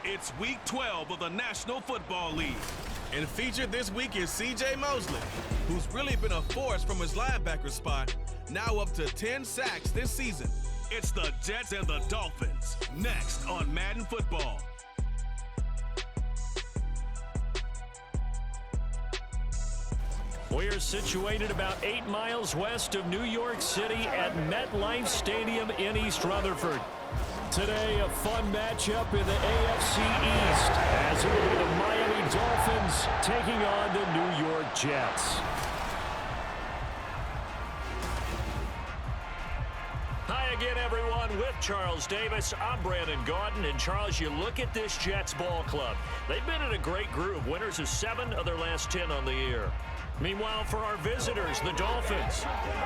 It's Week 12 of the National Football League. And featured this week is C.J. Mosley, who's really been a force from his linebacker spot, now up to 10 sacks this season. It's the Jets and the Dolphins, next on Madden Football. We're situated about 8 miles west of New York City at MetLife Stadium in East Rutherford. Today, a fun matchup in the AFC East as it will be the Miami Dolphins taking on the New York Jets. Hi again, everyone. With Charles Davis, I'm Brandon Gaudin. And Charles, you look at this Jets ball club. They've been in a great groove. Winners of 7 of their last 10 on the year. Meanwhile, for our visitors, the Dolphins,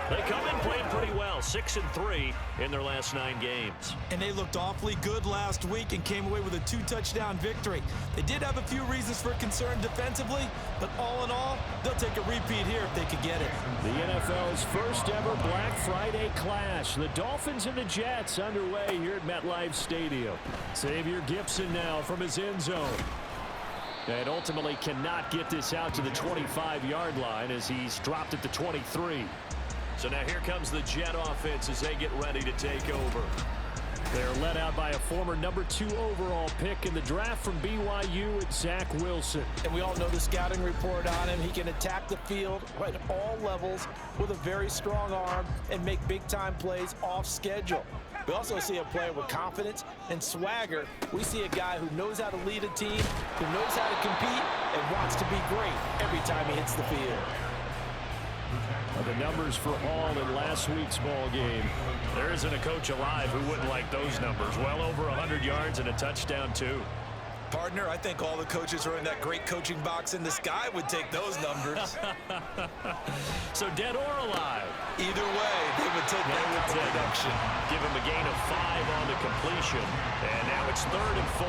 they come in playing pretty well, 6-3 in their last 9 games. And they looked awfully good last week and came away with a 2-touchdown victory. They did have a few reasons for concern defensively, but all in all, they'll take a repeat here if they could get it. The NFL's first ever Black Friday clash. The Dolphins and the Jets underway here at MetLife Stadium. Xavier Gipson now from his end zone. And ultimately cannot get this out to the 25-yard line as he's dropped at the 23. So now here comes the Jet offense as they get ready to take over. They're led out by a former number 2 overall pick in the draft from BYU at Zach Wilson. And we all know the scouting report on him. He can attack the field at all levels with a very strong arm and make big-time plays off schedule. We also see a player with confidence and swagger. We see a guy who knows how to lead a team, who knows how to compete, and wants to be great every time he hits the field. The numbers for Hall in last week's ball game. There isn't a coach alive who wouldn't like those numbers. Well over 100 yards and a touchdown, too. Partner, I think all the coaches are in that great coaching box in the sky would take those numbers. So dead or alive? Either way, they would take that production. Give him a gain of 5 on the completion. And now it's 3rd and 4.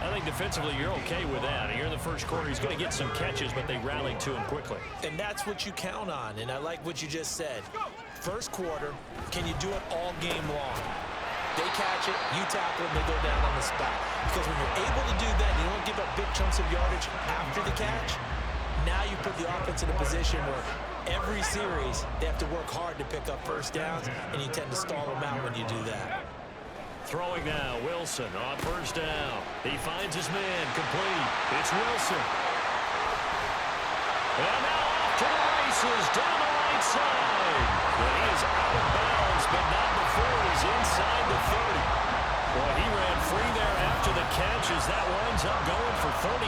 I think defensively you're okay with that. Here in the first quarter, he's going to get some catches, but they rallied to him quickly. And that's what you count on, and I like what you just said. First quarter, can you do it all game long? They catch it, you tackle them, they go down on the spot. Because when you're able to do that, you don't give up big chunks of yardage after the catch, now you put the offense in a position where every series they have to work hard to pick up first downs, and you tend to stall them out when you do that. Throwing now, Wilson on first down. He finds his man, complete. It's Wilson. And now off to the races, down the right side. And he is out of bounds, but not before he's inside the 30. Boy, he ran free there after the catch as that winds up going for 38.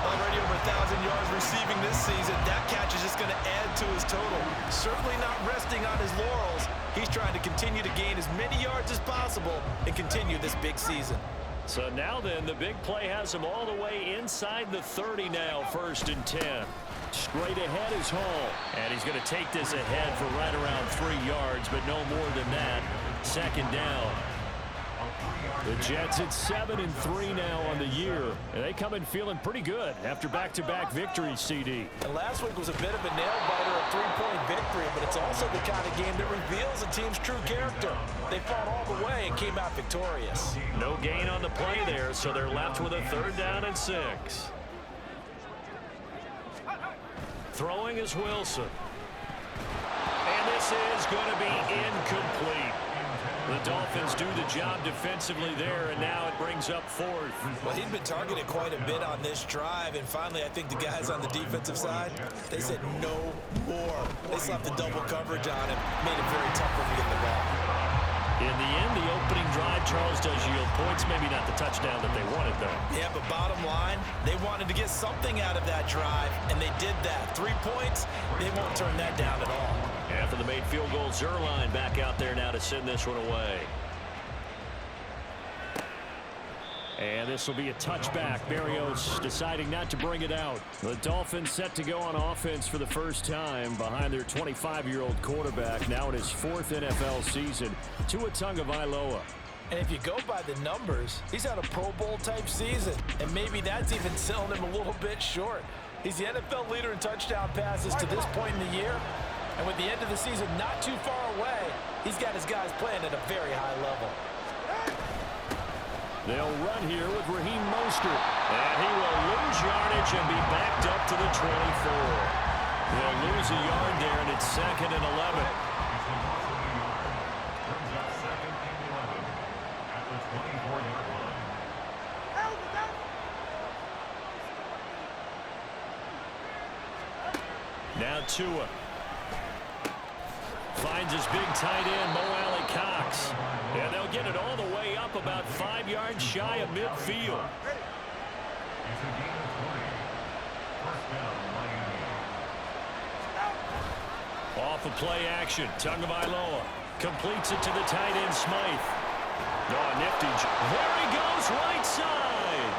Already over 1,000 yards receiving this season. That catch is just going to add to his total. Certainly not resting on his laurels. He's trying to continue to gain as many yards as possible and continue this big season. So now then, the big play has him all the way inside the 30 now, 1st and 10. Straight ahead is Hall. And he's going to take this ahead for right around 3 yards, but no more than that. 2nd down. The Jets at 7-3 now on the year. And they come in feeling pretty good after back-to-back victories, CD. And last week was a bit of a nail-biter, a 3-point victory, but it's also the kind of game that reveals a team's true character. They fought all the way and came out victorious. No gain on the play there, so they're left with a 3rd down and 6. Throwing is Wilson. And this is going to be incomplete. The Dolphins do the job defensively there, and now it brings up 4th. Well, he'd been targeted quite a bit on this drive, and finally I think the guys on the defensive side, they said no more. They slapped the double coverage on him, made it very tough for him to get the ball. In the end, the opening drive, Charles, does yield points. Maybe not the touchdown that they wanted, though. Yeah, but bottom line, they wanted to get something out of that drive, and they did that. 3 points, they won't turn that down at all. After the made field goal, Zerline back out there now to send this one away. And this will be a touchback. Berrios deciding not to bring it out. The Dolphins set to go on offense for the first time behind their 25-year-old quarterback. Now in his 4th NFL season, Tua Tagovailoa. And if you go by the numbers, he's had a Pro Bowl type season. And maybe that's even selling him a little bit short. He's the NFL leader in touchdown passes to this point in the year. And with the end of the season not too far away, he's got his guys playing at a very high level. They'll run here with Raheem Mostert. And he will lose yardage and be backed up to the 24. They'll lose a yard there, and it's 2nd and 11. Now Tua finds his big tight end, Mo Alley Cox. And they'll get it all the way up about 5 yards shy of midfield. Off of play action, Tagovailoa completes it to the tight end, Smythe. Oh, nifty. There he goes, right side.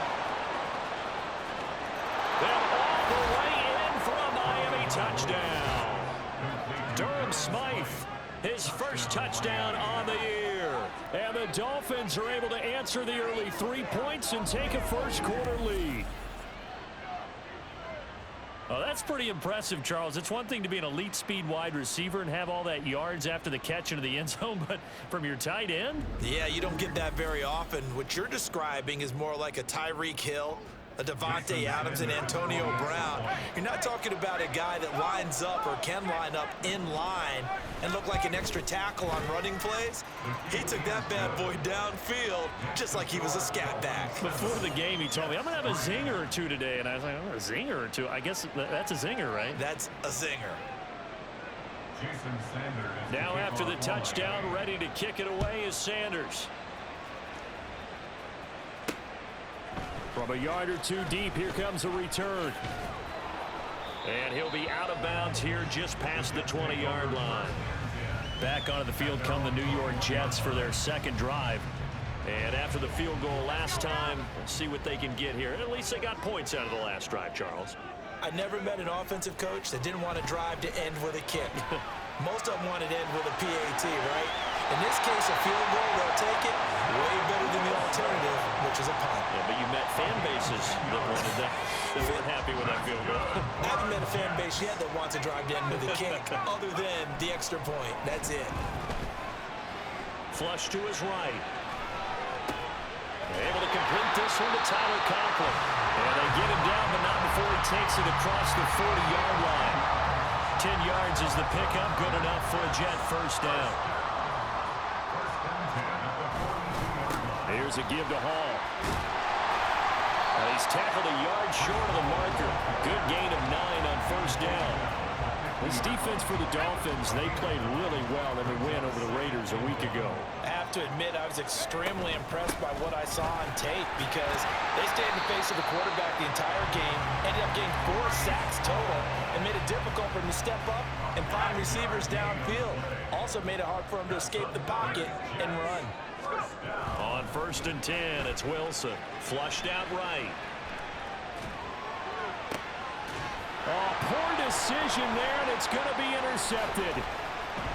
And all the way in for a Miami touchdown. Durham Smythe, his first touchdown on the year. And the Dolphins are able to answer the early 3 points and take a first-quarter lead. Oh, that's pretty impressive, Charles. It's one thing to be an elite speed wide receiver and have all that yards after the catch into the end zone, but from your tight end? Yeah, you don't get that very often. What you're describing is more like a Tyreek Hill, a Devontae Adams, and Antonio Brown. You're not talking about a guy that lines up or can line up in line and look like an extra tackle on running plays. He took that bad boy downfield just like he was a scat back. Before the game, he told me, I'm going to have a zinger or two today. And I was like, oh, a zinger or two? I guess that's a zinger, right? That's a zinger. Now after the touchdown, ready to kick it away is Sanders. From a yard or two deep, here comes a return. And he'll be out of bounds here just past the 20-yard line. Back onto the field come the New York Jets for their second drive. And after the field goal last time, we'll see what they can get here. At least they got points out of the last drive, Charles. I never met an offensive coach that didn't want to drive to end with a kick. Most of them wanted to end with a PAT, right? In this case, a field goal, they'll take it. Way better than the alternative, which is a punt. Yeah, but you met fan bases that wanted that, that weren't happy with that field goal. I haven't met a fan base yet that wants to drive to end with a kick, other than the extra point. That's it. Flush to his right. Able to complete this one to Tyler Conklin. And they get him down, but not before he takes it across the 40-yard line. 10 yards is the pickup, good enough for a Jet first down. Here's a give to Hall. He's tackled a yard short of the marker. Good gain of 9 on first down. This defense for the Dolphins, they played really well in the win over the Raiders a week ago. I have to admit, I was extremely impressed by what I saw on tape because they stayed in the face of the quarterback the entire game, ended up getting 4 sacks total, and made it difficult for him to step up and find receivers downfield. Also made it hard for him to escape the pocket and run. On 1st and 10, it's Wilson. Flushed out right. Oh, poor decision there, and it's going to be intercepted.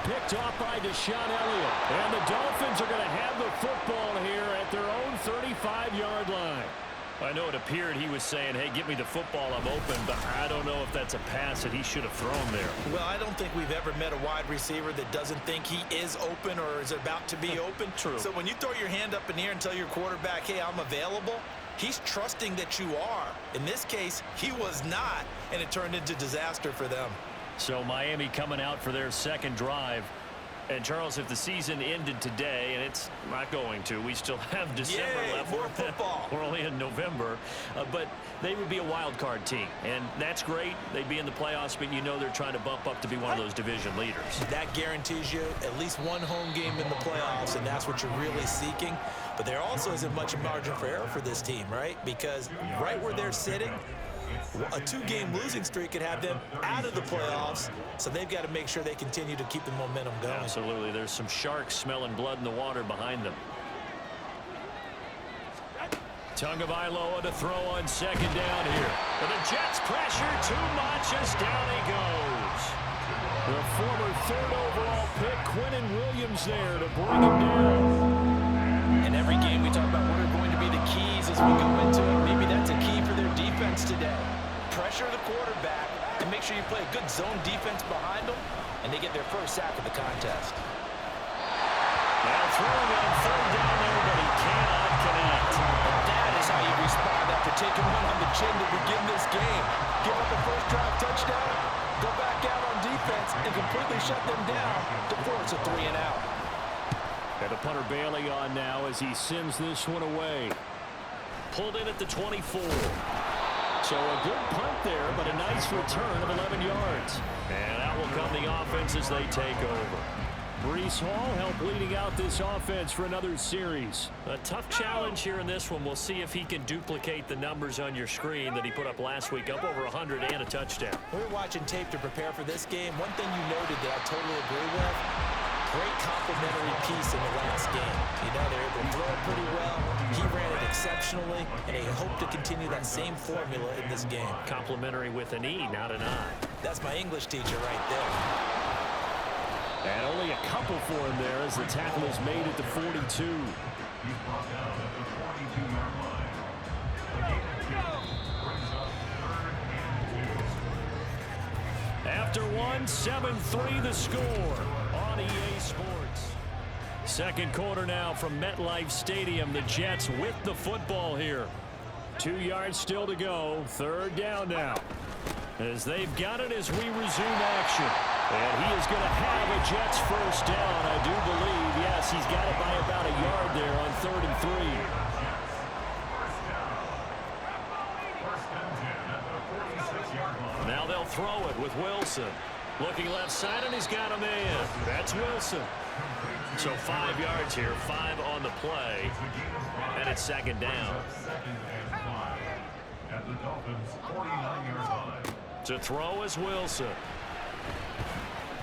Picked off by Deshaun Elliott. And the Dolphins are going to have the football here at their own 35-yard line. I know it appeared he was saying, hey, give me the football, I'm open, but I don't know if that's a pass that he should have thrown there. Well, I don't think we've ever met a wide receiver that doesn't think he is open or is about to be open. True. So when you throw your hand up in the air and tell your quarterback, hey, I'm available, he's trusting that you are. In this case, he was not, and it turned into disaster for them. So Miami coming out for their second drive. And, Charles, if the season ended today, and it's not going to, we still have December left. More football. We're only in November. But they would be a wild card team. And that's great. They'd be in the playoffs, but you know they're trying to bump up to be one of those division leaders. That guarantees you at least one home game in the playoffs, and that's what you're really seeking. But there also isn't much margin for error for this team, right? Because right where they're sitting, a 2-game losing streak could have them out of the playoffs, so they've got to make sure they continue to keep the momentum going. Absolutely. There's some sharks smelling blood in the water behind them. Tagovailoa to throw on second down here. But the Jets pressure too much as down he goes. The former 3rd overall pick, Quinnen Williams, there to bring him down. In every game we talk about what are going to be the keys as we go into it. Maybe that's a key for their defense today. Pressure the quarterback and make sure you play a good zone defense behind them, and they get their first sack of the contest. Now throwing on 3rd down there, but he cannot connect. taking one on the chin to begin this game. Give up a first drive touchdown, go back out on defense, and completely shut them down to force a 3 and out. And the punter Bailey on now as he sends this one away. Pulled in at the 24. So a good punt there, but a nice return of 11 yards. And out will come the offense as they take over. Breece Hall helped leading out this offense for another series. A tough challenge here in this one. We'll see if he can duplicate the numbers on your screen that he put up last week, up over 100 and a touchdown. We were watching tape to prepare for this game. One thing you noted that I totally agree with, great complimentary piece in the last game. You know, they're able to throw it pretty well. He ran it exceptionally, and they hope to continue that same formula in this game. Complimentary with an E, not an I. That's my English teacher right there. And only a couple for him there as the tackle is made at the 42. After one, 7-3 the score on EA Sports. Second quarter now from MetLife Stadium. The Jets with the football here. 2 yards still to go. Third down now. As they've got it as we resume action. And he is going to have a Jets first down, I do believe. Yes, he's got it by about a yard there on 3rd and 3. Now they'll throw it with Wilson. Looking left side, and he's got a man. That's Wilson. So 5 yards here, 5 on the play. And it's second down. To throw is Wilson.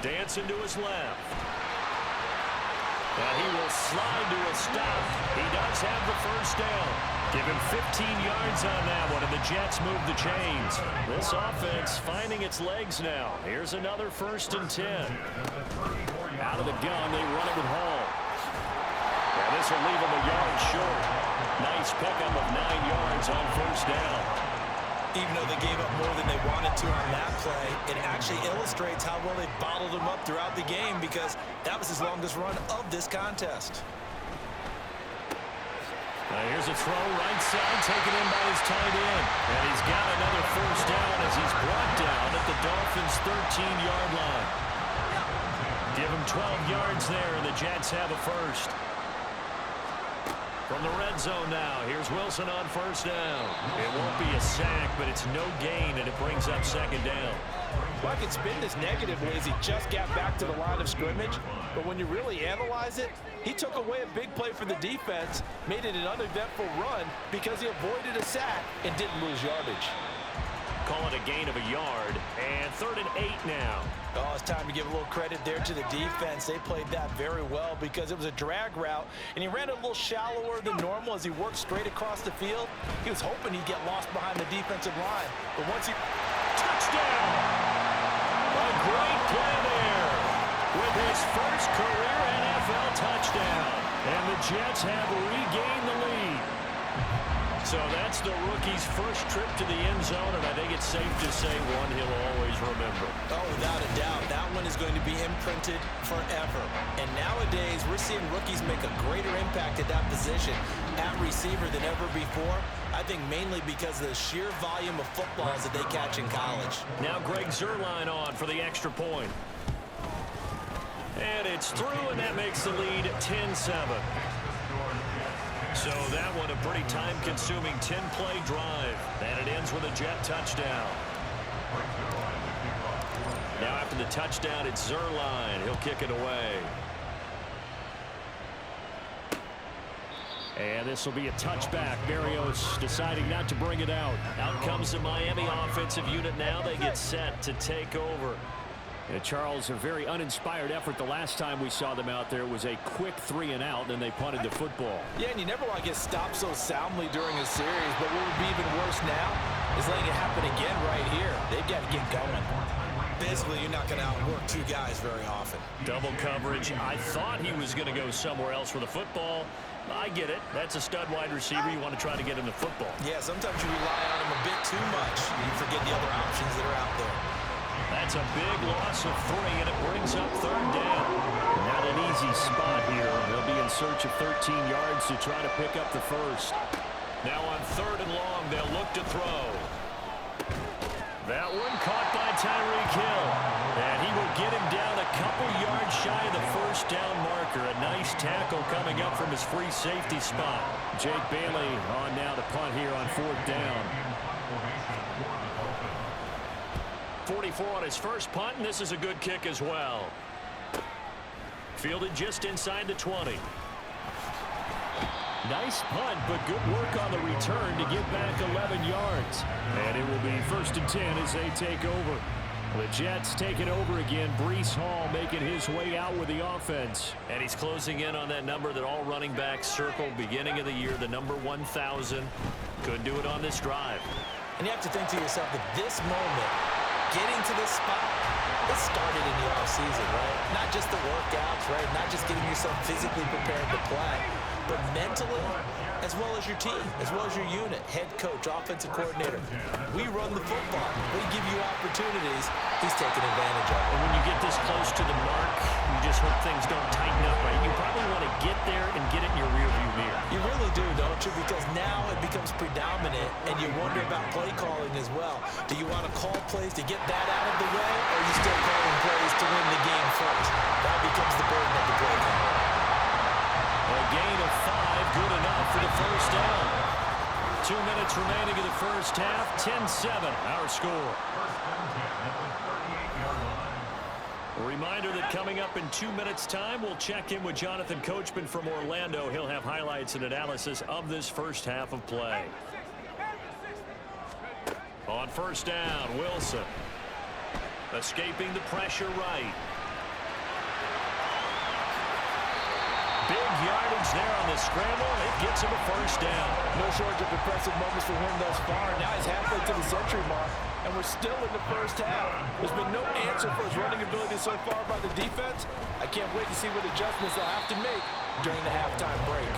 Dancing to his left. And he will slide to a stop. He does have the first down. Give him 15 yards on that one, and the Jets move the chains. This offense finding its legs now. Here's another 1st and 10. Out of the gun, they run it with Hall. And this will leave him a yard short. Nice pickup of 9 yards on first down. Even though they gave up more than they wanted to on that play, it actually illustrates how well they bottled him up throughout the game because that was his longest run of this contest. Here's a throw right side taken in by his tight end. And he's got another first down as he's brought down at the Dolphins' 13-yard line. Give him 12 yards there, and the Jets have a first. From the red zone now, here's Wilson on first down. It won't be a sack, but it's no gain, and it brings up second down. Well, I could spin this negatively as he just got back to the line of scrimmage, but when you really analyze it, he took away a big play for the defense, made it an uneventful run because he avoided a sack and didn't lose yardage. Call it a gain of a yard, and 3rd and 8 now. Oh, it's time to give a little credit there to the defense. They played that very well because it was a drag route, and he ran it a little shallower than normal as he worked straight across the field. He was hoping he'd get lost behind the defensive line, but once he... Touchdown! A great play there with his first career NFL touchdown. And the Jets have regained the lead. So that's the rookie's first trip to the end zone, and I think it's safe to say one he'll always remember. Oh, without a doubt. That one is going to be imprinted forever. And nowadays, we're seeing rookies make a greater impact at that position at receiver than ever before. I think mainly because of the sheer volume of footballs that they catch in college. Now Greg Zuerlein on for the extra point. And it's through, and that makes the lead 10-7. So that one a pretty time-consuming 10-play drive. And it ends with a Jet touchdown. Now after the touchdown, it's Zuerlein. He'll kick it away. And this will be a touchback. Berrios deciding not to bring it out. Out comes the Miami offensive unit now. They get set to take over. Yeah, Charles, a very uninspired effort the last time we saw them out there. It was a quick 3 and out, and then they punted the football. Yeah, and you never want to get stopped so soundly during a series, but what would be even worse now is letting it happen again right here. They've got to get going. Basically, you're not going to outwork 2 guys very often. Double coverage. I thought he was going to go somewhere else with the football. I get it. That's a stud wide receiver. You want to try to get him the football. Yeah, sometimes you rely on him a bit too much. You forget the other options that are out there. That's a big loss of 3, and it brings up 3rd down. Not an easy spot here. They'll be in search of 13 yards to try to pick up the first. Now on 3rd and long, they'll look to throw. That one caught by Tyreek Hill. And he will get him down a couple yards shy of the first down marker. A nice tackle coming up from his free safety spot. Jake Bailey on now to punt here on 4th down. 44 on his first punt, and this is a good kick as well. Fielded just inside the 20. Nice punt, but good work on the return to get back 11 yards. And it will be 1st and 10 as they take over. The Jets taking over again. Breece Hall making his way out with the offense. And he's closing in on that number that all running backs circled beginning of the year, the number 1,000. Couldn't do it on this drive. And you have to think to yourself that this moment, getting to this spot, it started in the offseason, right? Not just the workouts, right? Not just getting yourself physically prepared to play, but mentally, as well as your team, as well as your unit, head coach, offensive coordinator. We run the football. We give you opportunities. He's taking advantage of it. And when you get this close to the mark, you just hope things don't tighten up, right? You probably want to get there and get it in your rearview mirror. You really do, don't you? Because now it becomes predominant, and you wonder about play calling as well. Do you want to call plays to get that out of the way, or are you still calling plays to win the game first? That becomes the burden of the play call. A gain of 5, good enough for the first down. 2 minutes remaining in the first half, 10-7, our score. A reminder that coming up in 2 minutes' time, we'll check in with Jonathan Coachman from Orlando. He'll have highlights and analysis of this first half of play. On first down, Wilson. Escaping the pressure right. Big yardage there on the scramble. It gets him a first down. No shortage of impressive moments for him thus far. Now he's halfway to the century mark, and we're still in the first half. There's been no answer for his running ability so far by the defense. I can't wait to see what adjustments they'll have to make during the halftime break.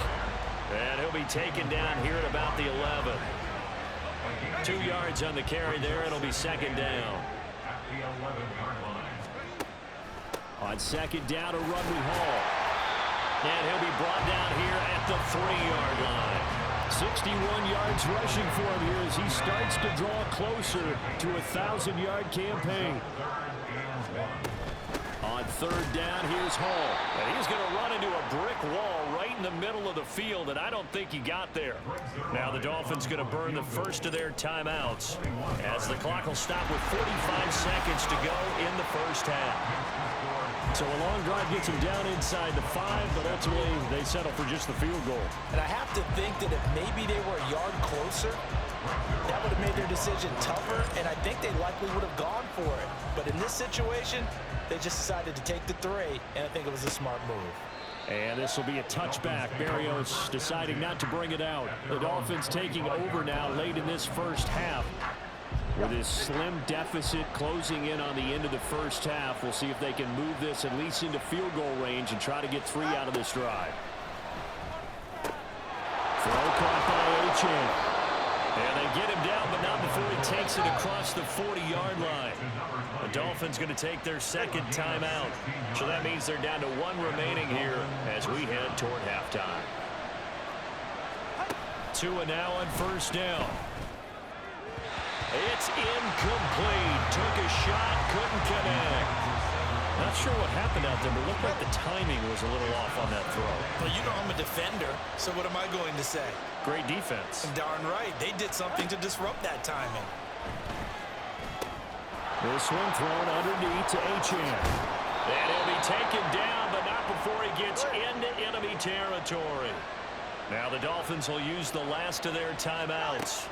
And he'll be taken down here at about the 11. 2 yards on the carry there. It'll be 2nd down. On 2nd down, a run with Hall. And he'll be brought down here at the 3-yard line. 61 yards rushing for him here as he starts to draw closer to a 1,000-yard campaign. On 3rd down, here's Hall. And he's going to run into a brick wall right in the middle of the field, and I don't think he got there. Now the Dolphins going to burn the first of their timeouts as the clock will stop with 45 seconds to go in the first half. So a long drive gets them down inside the 5, but ultimately they settle for just the field goal. And I have to think that if maybe they were a yard closer, that would have made their decision tougher, and I think they likely would have gone for it. But in this situation, they just decided to take the 3, and I think it was a smart move. And this will be a touchback. Berrios deciding not to bring it out. The Dolphins taking over now late in this first half. With this slim deficit closing in on the end of the first half, we'll see if they can move this at least into field goal range and try to get 3 out of this drive. Throw caught by Achane. And they get him down, but not before he takes it across the 40-yard line. The Dolphins going to take their 2nd timeout. So that means they're down to 1 remaining here as we head toward halftime. 2 and now on first down. It's incomplete. Took a shot, couldn't connect. Not sure what happened out there, but it looked like the timing was a little off on that throw. Well, you know I'm a defender, so what am I going to say? Great defense. Darn right. They did something to disrupt that timing. This one thrown underneath to Achane. And he'll be taken down, but not before he gets into enemy territory. Now the Dolphins will use the last of their timeouts.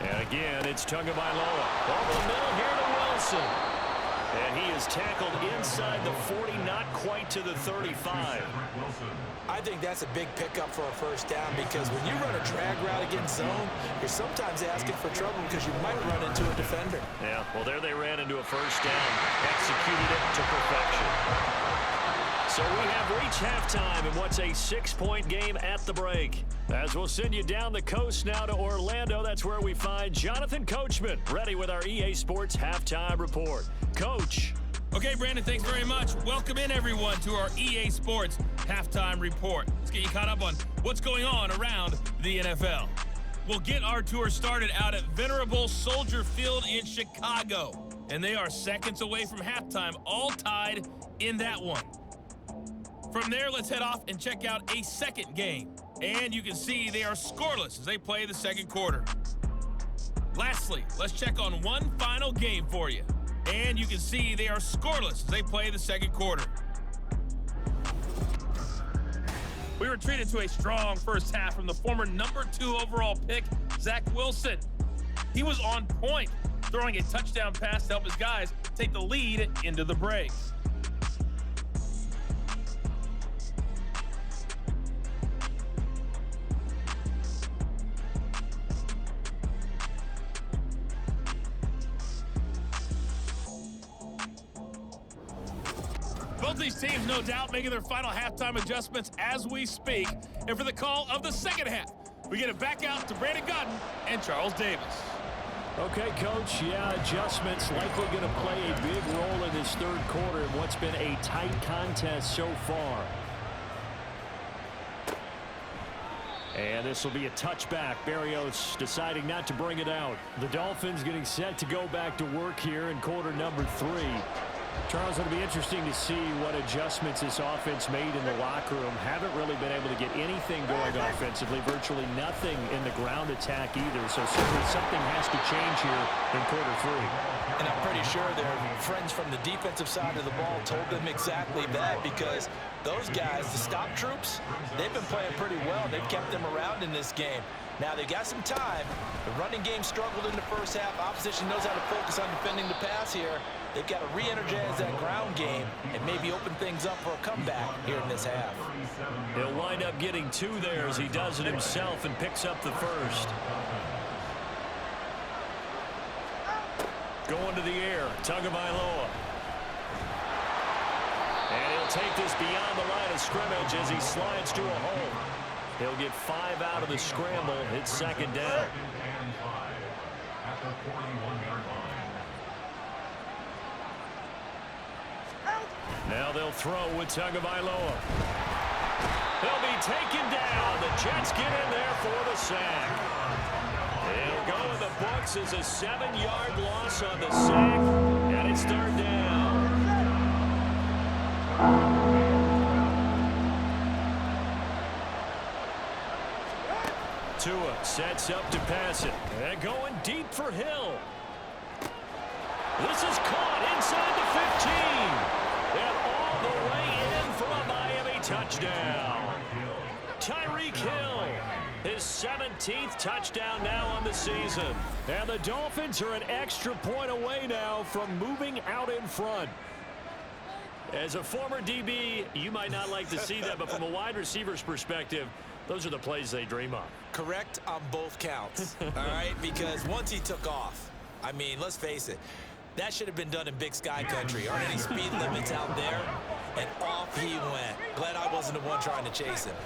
And again, it's Tagovailoa. Over the middle here to Wilson. And he is tackled inside the 40, not quite to the 35. I think that's a big pickup for a first down because when you run a drag route against zone, you're sometimes asking for trouble because you might run into a defender. Yeah, well, there they ran into a first down. Executed it to perfection. So we have reached halftime in what's a 6-point game at the break. As we'll send you down the coast now to Orlando, that's where we find Jonathan Coachman, ready with our EA Sports Halftime Report. Coach. Okay, Brandon, thanks very much. Welcome in, everyone, to our EA Sports Halftime Report. Let's get you caught up on what's going on around the NFL. We'll get our tour started out at Venerable Soldier Field in Chicago. And they are seconds away from halftime, all tied in that one. From there, let's head off and check out a second game. And you can see they are scoreless as they play the second quarter. Lastly, let's check on one final game for you. And you can see they are scoreless as they play the second quarter. We were treated to a strong first half from the former #2 overall pick, Zach Wilson. He was on point, throwing a touchdown pass to help his guys take the lead into the break. Both these teams, no doubt, making their final halftime adjustments as we speak. And for the call of the second half, we get it back out to Brandon Godden and Charles Davis. Okay, Coach, adjustments likely going to play a big role in this third quarter in what's been a tight contest so far. And this will be a touchback. Berrios deciding not to bring it out. The Dolphins getting set to go back to work here in quarter number 3. Charles, it'll be interesting to see what adjustments this offense made in the locker room. Haven't really been able to get anything going offensively, virtually nothing in the ground attack either. So certainly something has to change here in quarter 3. And I'm pretty sure their friends from the defensive side of the ball told them exactly that, because those guys, the stop troops, they've been playing pretty well. They've kept them around in this game. Now, they got some time. The running game struggled in the first half. Opposition knows how to focus on defending the pass here. They've got to re-energize that ground game and maybe open things up for a comeback here in this half. He'll wind up getting 2 there as he does it himself and picks up the first. Going to the air, Tagovailoa. And he'll take this beyond the line of scrimmage as he slides to a hole. He'll get 5 out of the scramble. It's second down. Now they'll throw with Tagovailoa. He'll be taken down. The Jets get in there for the sack. It'll go in the books as a 7-yard loss on the sack, and it's third down. Tua sets up to pass it. And going deep for Hill. This is caught inside the 15. And all the way in for a Miami touchdown. Tyreek Hill, his 17th touchdown now on the season. And the Dolphins are an extra point away now from moving out in front. As a former DB, you might not like to see that, but from a wide receiver's perspective, those are the plays they dream of. Correct on both counts, all right? Because once he took off, I mean, let's face it, that should have been done in Big Sky country. Aren't any speed limits out there? And off he went. Glad I wasn't the one trying to chase him.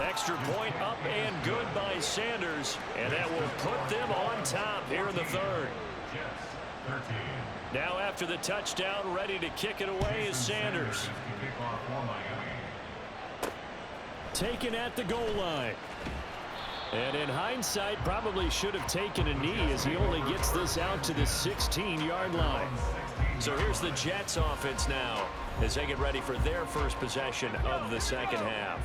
Extra point up and good by Sanders, and that will put them on top here in the third. Now after the touchdown, ready to kick it away is Sanders. Taken at the goal line. And in hindsight, probably should have taken a knee as he only gets this out to the 16-yard line. So here's the Jets offense now as they get ready for their first possession of the second half.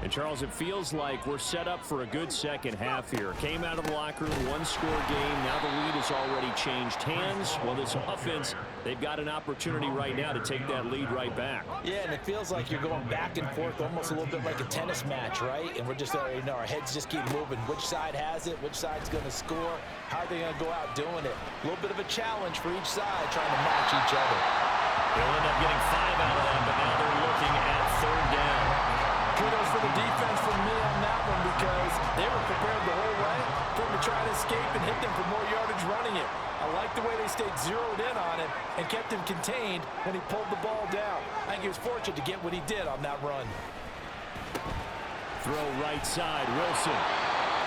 And Charles, it feels like we're set up for a good second half here. Came out of the locker room, 1-score game. Now the lead has already changed hands. Well, this offense, they've got an opportunity right now to take that lead right back. Yeah, and it feels like you're going back and forth, almost a little bit like a tennis match, right? And we're just, you know, our heads just keep moving. Which side has it? Which side's going to score? How are they going to go out doing it? A little bit of a challenge for each side, trying to match each other. They'll end up getting 5 out of that, but now they're looking at third down. Kudos for the defense from me on that one, because they were prepared the whole way for him to try to escape and hit them for more yardage running it. I like the way they stayed zeroed in on him and kept him contained when he pulled the ball down. I think he was fortunate to get what he did on that run. Throw right side, Wilson.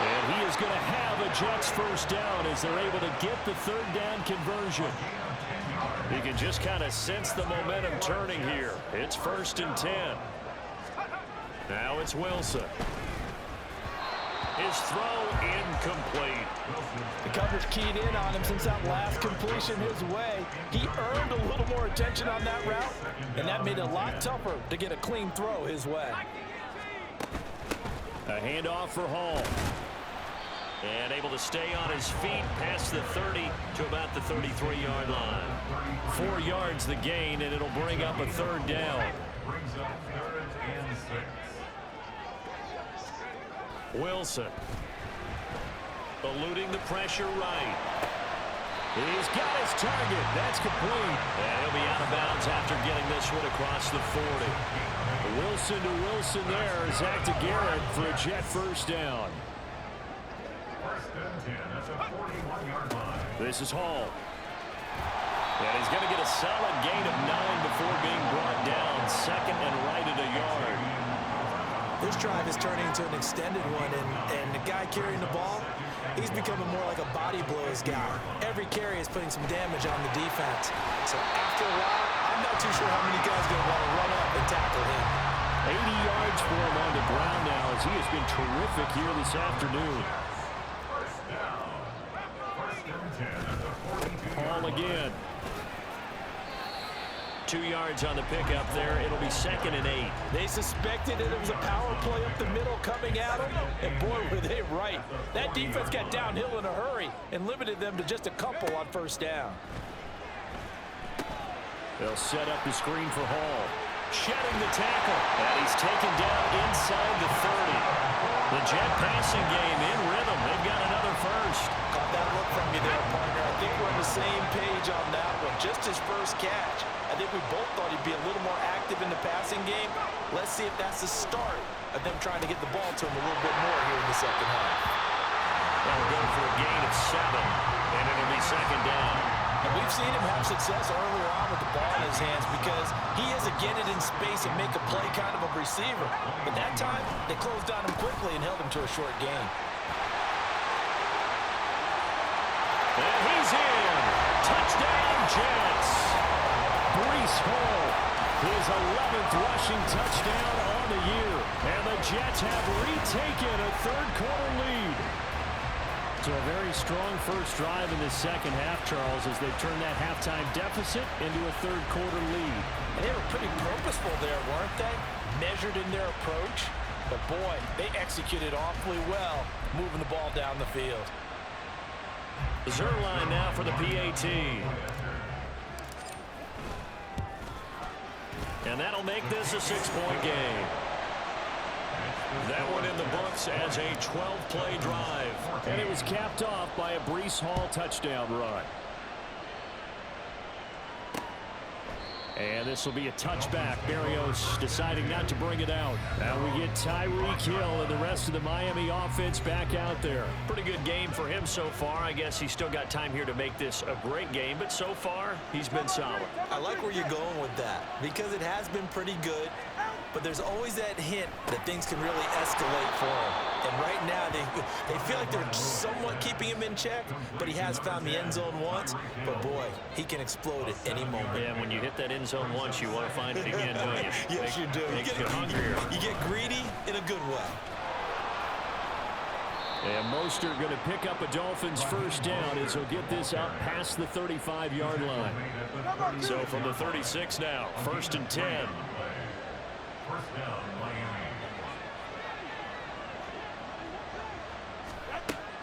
And he is going to have a Jets first down as they're able to get the third down conversion. You can just kind of sense the momentum turning here. It's 1st and 10. Now it's Wilson. His throw incomplete. The coverage keyed in on him since that last completion his way. He earned a little more attention on that route, and that made it a lot tougher to get a clean throw his way. A handoff for Hall. And able to stay on his feet past the 30 to about the 33-yard line. 4 yards the gain, and it'll bring up a third down. Brings up 3rd and 6. Wilson. Eluding the pressure right. He's got his target. That's complete. And he'll be out of bounds after getting this one across the 40. Wilson to Wilson there. Zach to Garrett for a Jet first down. 1st and 10 at the 41-yard line. This is Hall. And he's going to get a solid gain of 9 before being brought down. 2nd and right at a yard. This drive is turning into an extended one, and the guy carrying the ball, he's becoming more like a body blows guy. Every carry is putting some damage on the defense. So after a while, I'm not too sure how many guys are going to want to run up and tackle him. 80 yards for him on the ground now as he has been terrific here this afternoon. 1st down. 1st and 10 at the 42. Hall again. 2 yards on the pickup there. It'll be 2nd and 8. They suspected that it was a power play up the middle coming at them, and boy, were they right. That defense got downhill in a hurry and limited them to just a couple on 1st down. They'll set up the screen for Hall. Shedding the tackle, and he's taken down inside the 30. The Jet passing game in rhythm. They've got another first. Caught that look from you there, partner. I think we're on the same page on that one. Just his first catch. I think we both thought he'd be a little more active in the passing game. Let's see if that's the start of them trying to get the ball to him a little bit more here in the second half. They'll go for a gain of 7, and it'll be 2nd down. And we've seen him have success earlier on with the ball in his hands because he is a get it in space and make a play kind of a receiver. But that time, they closed on him quickly and held him to a short gain. And he's in. Touchdown, Jets. Breece Hall, his 11th rushing touchdown on the year. And the Jets have retaken a 3rd quarter lead. So a very strong first drive in the second half, Charles, as they turn that halftime deficit into a 3rd quarter lead. And they were pretty purposeful there, weren't they? Measured in their approach. But boy, they executed awfully well, moving the ball down the field. Zerline now for the PAT. And that'll make this a 6-point game. That one in the books as a 12-play drive. And it was capped off by a Breece Hall touchdown run. And this will be a touchback. Berrios deciding not to bring it out. Now we get Tyreek Hill and the rest of the Miami offense back out there. Pretty good game for him so far. I guess he's still got time here to make this a great game, but so far, he's been solid. I like where you're going with that because it has been pretty good, but there's always that hint that things can really escalate for him. And right now, they feel like they're somewhat keeping him in check, but he has found the end zone once. But boy, he can explode at any moment. Yeah, when you hit that end zone once, you want to find it again, don't you? Yes, you do. You get greedy in a good way. And Mostert going to pick up a Dolphins first down as he'll get this up past the 35-yard line. So from the 36 now, 1st and 10. 1st down, Miami.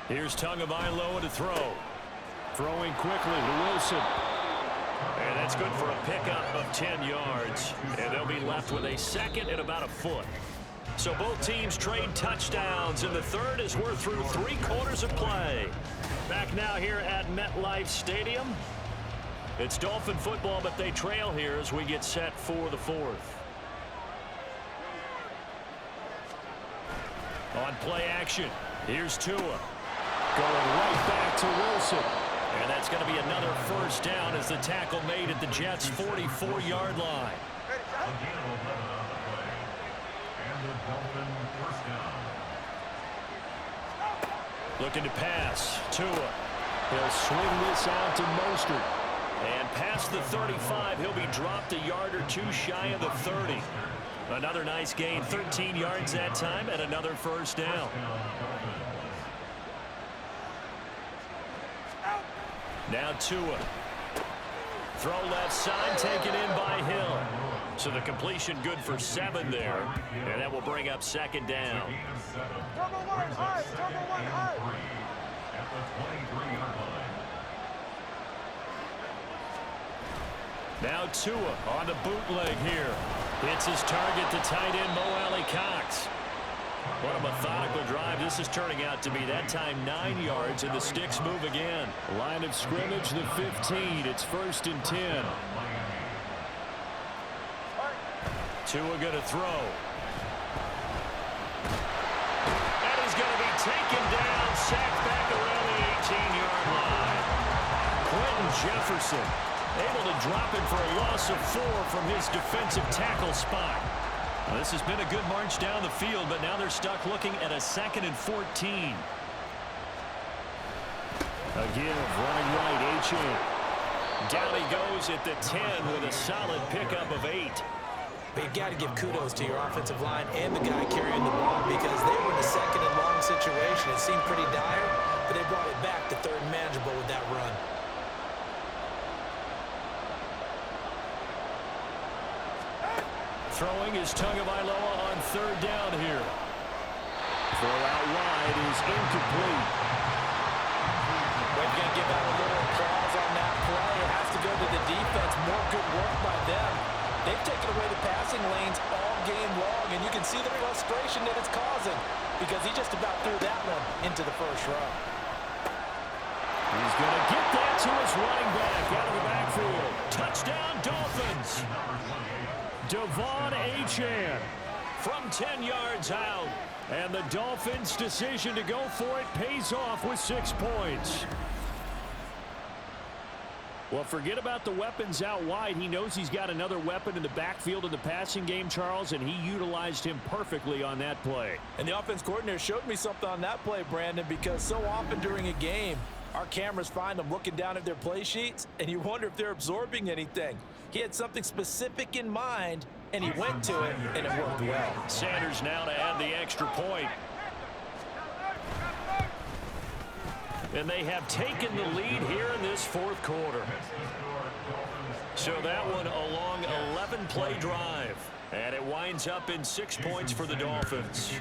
Here's Tagovailoa to throw. Throwing quickly to Wilson. And that's good for a pickup of 10 yards. And they'll be left with a 2nd and about a foot. So both teams trade touchdowns in the 3rd as we're through 3 quarters of play. Back now here at MetLife Stadium. It's Dolphin football, but they trail here as we get set for the 4th. On play action, here's Tua. Going right back to Wilson. And that's going to be another first down as the tackle made at the Jets' 44-yard line. Again, 11 on the play. And the Dolphin 1st down. Looking to pass. Tua. He'll swing this out to Mostert. And past the 35, he'll be dropped a yard or 2 shy of the 30. Another nice gain, 13 yards that time, and another first down. Now Tua. Throw left side, taken in by Hill. So the completion good for 7 there. And that will bring up second down. Now Tua on the bootleg here. Hits his target to tight end Mo Alley Cox. What a methodical drive. This is turning out to be that time 9 yards, and the sticks move again. Line of scrimmage, the 15. It's 1st and 10. Tua going to throw. And he's going to be taken down, sacked back around the 18-yard line. Quentin Jefferson able to drop it for a loss of 4 from his defensive tackle spot. Now, this has been a good march down the field, but now they're stuck looking at a 2nd and 14. Again, running right, Achane. Down he goes at the 10 with a solid pickup of 8. But you got to give kudos to your offensive line and the guy carrying the ball because they were in a 2nd and long situation. It seemed pretty dire, but they brought it back to 3rd and manageable with that run. Throwing is Tagovailoa on 3rd down here. Throw out wide is incomplete. We're going to give out a little applause on that play. It has to go to the defense. More good work by them. They've taken away the passing lanes all game long, and you can see the frustration that it's causing because he just about threw that one into the first row. He's going to get that to his running back out of the backfield. Touchdown, Dolphins. Devon Achane from 10 yards out. And the Dolphins' decision to go for it pays off with 6 points. Well, forget about the weapons out wide. He knows he's got another weapon in the backfield in the passing game, Charles, and he utilized him perfectly on that play. And the offense coordinator showed me something on that play, Brandon, because so often during a game, our cameras find them looking down at their play sheets, and you wonder if they're absorbing anything. He had something specific in mind, and he went to it, and it worked well. Sanders now to add the extra point. And they have taken the lead here in this 4th quarter. So that one a long 11-play drive. And it winds up in 6 points for the Dolphins.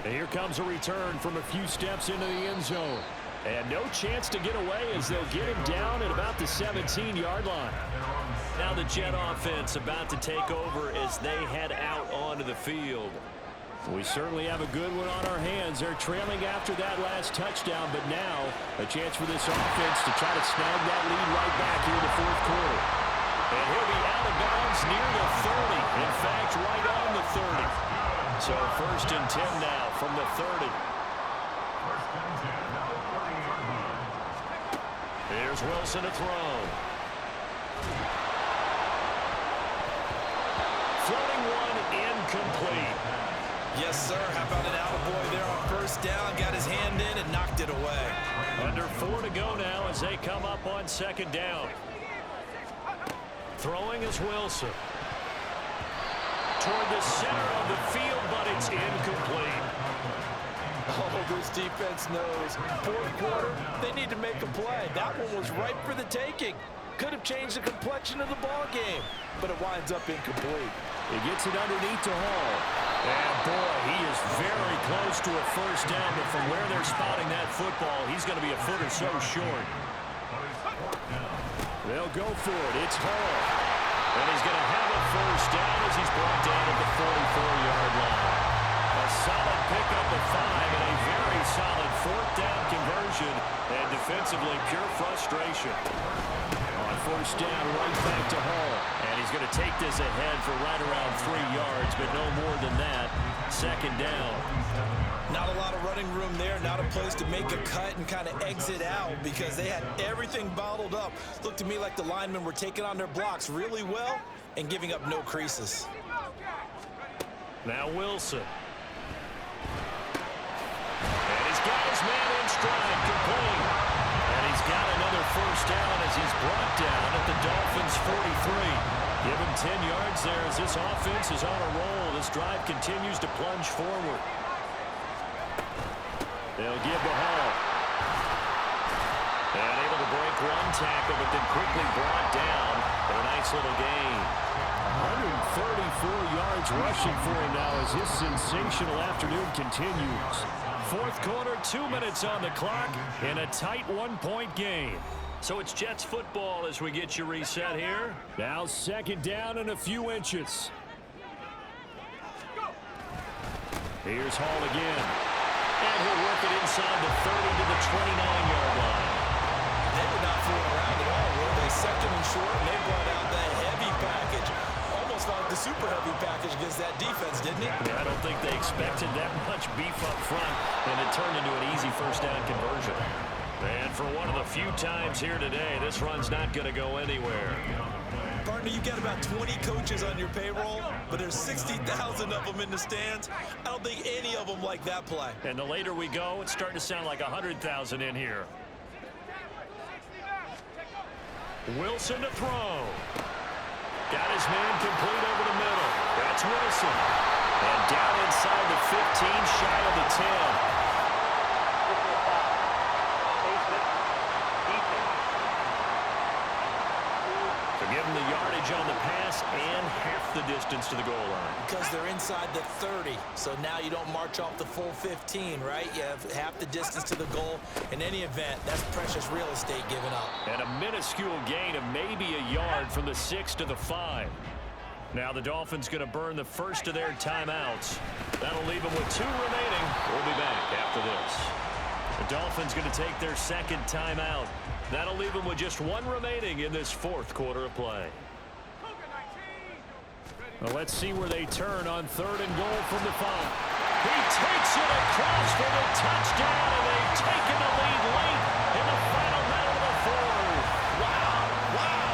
And here comes a return from a few steps into the end zone. And no chance to get away as they'll get him down at about the 17-yard line. Now the Jet offense about to take over as they head out onto the field. We certainly have a good one on our hands. They're trailing after that last touchdown, but now a chance for this offense to try to snag that lead right back here in the 4th quarter. And he'll be out of bounds near the 30. In fact, right on the 30. So 1st and 10 now from the 30. Here's Wilson to throw. Floating one, incomplete. Yes, sir. How about an attaboy there on 1st down? Got his hand in and knocked it away. Under 4 to go now as they come up on 2nd down. Throwing is Wilson. Toward the center of the field, but it's incomplete. Oh, this defense knows. 4th quarter, they need to make a play. That one was ripe for the taking. Could have changed the complexion of the ball game, but it winds up incomplete. He gets it underneath to Hall. And boy, he is very close to a 1st down, but from where they're spotting that football, he's going to be a foot or so short. They'll go for it. It's Hall. And he's going to have a 1st down as he's brought down at the 44-yard line. A solid pickup of 5 and a very solid 4th down conversion. And defensively, pure frustration. On 1st down, right back to Hall. And he's going to take this ahead for right around 3 yards, but no more than that. 2nd down. Not a lot of running room there, not a place to make a cut and kind of exit out because they had everything bottled up. Looked to me like the linemen were taking on their blocks really well and giving up no creases. Now Wilson. And he's got his man in stride, complete. And he's got another 1st down as he's brought down at the Dolphins' 43. Give him 10 yards there as this offense is on a roll. This drive continues to plunge forward. They'll give the Hall. And able to break one tackle, but then quickly brought down for a nice little gain. 134 yards rushing for him now as his sensational afternoon continues. Fourth quarter, 2 minutes on the clock, in a tight one-point game. So it's Jets football as we get you reset here. Now second down and a few inches. Here's Hall again. And he'll work it inside the 30 to the 29-yard line. They were not fooling around at all, were they? Second and short, and they brought out that heavy package. Almost like the super heavy package against that defense, didn't it? Yeah, I don't think they expected that much beef up front, and it turned into an easy first down conversion. And for one of the few times here today, this run's not going to go anywhere. Partner, you got about 20 coaches on your payroll, but there's 60,000 of them in the stands. I don't think any of them like that play. And the later we go, it's starting to sound like 100,000 in here. Wilson to throw. Got his man complete over the middle. That's Wilson. And down inside the 15, shy of the 10. Give them the yardage on the pass and half the distance to the goal line. Because they're inside the 30, so now you don't march off the full 15, right? You have half the distance to the goal. In any event, that's precious real estate given up. And a minuscule gain of maybe a yard from the 6 to the 5. Now the Dolphins going to burn the first of their timeouts. That'll leave them with 2 remaining. We'll be back after this. The Dolphins going to take their second timeout. That'll leave them with just 1 remaining in this fourth quarter of play. Well, let's see where they turn on 3rd and goal from the 5. He takes it across for the touchdown, and they've taken the lead late in the final minute of the 4th. Wow, wow.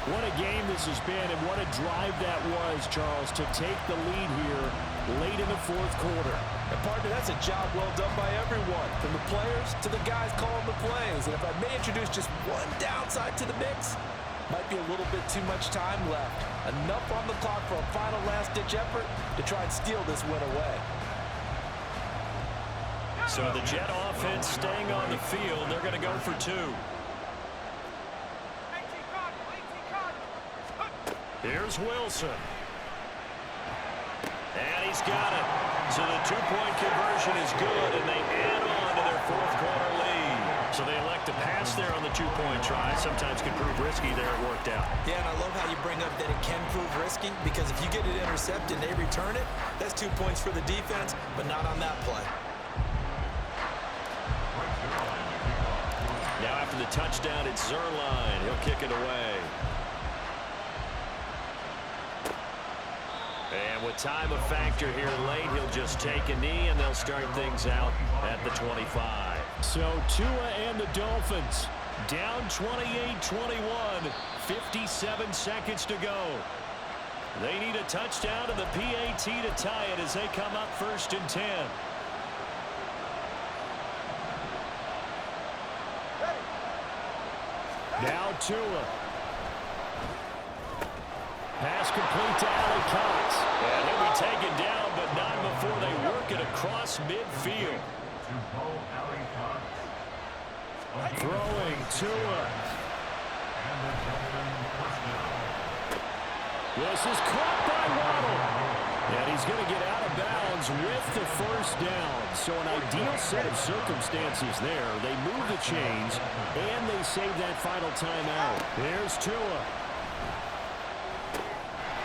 What a game this has been, and what a drive that was, Charles, to take the lead here late in the fourth quarter. And partner, that's a job well done by everyone, from the players to the guys calling the plays. And if I may introduce just one downside to the mix, might be a little bit too much time left. Enough on the clock for a final last-ditch effort to try and steal this win away. So the Jet offense staying on the field. They're going to go for 2. Here's Wilson. And he's got it. So the 2-point conversion is good, and they add on to their fourth quarter lead. So they elect to pass there on the 2-point try. Sometimes can prove risky there. It worked out. Yeah, and I love how you bring up that it can prove risky, because if you get it intercepted and they return it, that's 2 points for the defense, but not on that play. Now after the touchdown, it's Zerline. He'll kick it away. And with time a factor here late, he'll just take a knee, and they'll start things out at the 25. So Tua and the Dolphins down 28-21, 57 seconds to go. They need a touchdown and the PAT to tie it as they come up 1st and 10. Now Tua. Pass complete to Alec Cox. And he'll be taken down, but not before they work it across midfield. Throwing Tua. This is caught by Waddle. And he's going to get out of bounds with the first down. So an ideal set of circumstances there. They move the chains, and they save that final timeout. Here's Tua.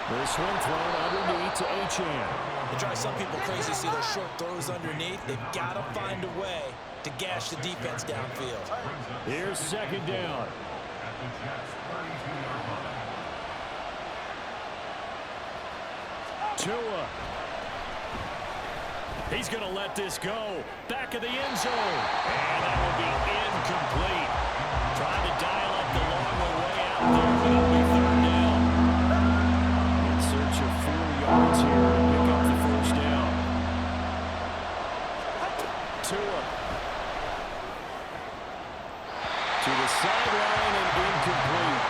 This one thrown underneath to Achane. It drives some people crazy to see those short throws underneath. They've got to find a way to gash the defense downfield. Here's 2nd down. Tua. He's going to let this go. Back of the end zone. And that will be incomplete. Trying to dial up the long way out there, but it'll be 3rd down. In search of 4 yards here to pick up the first down. Tua. the sideline and incomplete.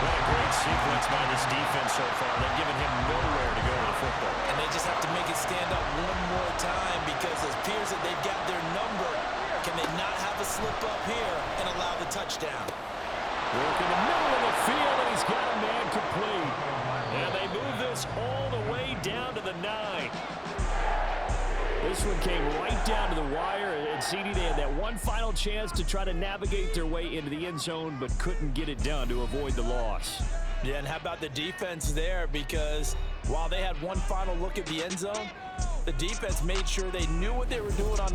What a great sequence by this defense so far. They've given him nowhere to go with the football. And they just have to make it stand up one more time because it appears that they've got their number. Can they not have a slip up here and allow the touchdown? Work in the middle of the field, and he's got a man complete. And they move this all the way down to the 9. This one came right down to the wire, and CD, they had that one final chance to try to navigate their way into the end zone, but couldn't get it done to avoid the loss. Yeah, and how about the defense there? Because while they had one final look at the end zone, the defense made sure they knew what they were doing on the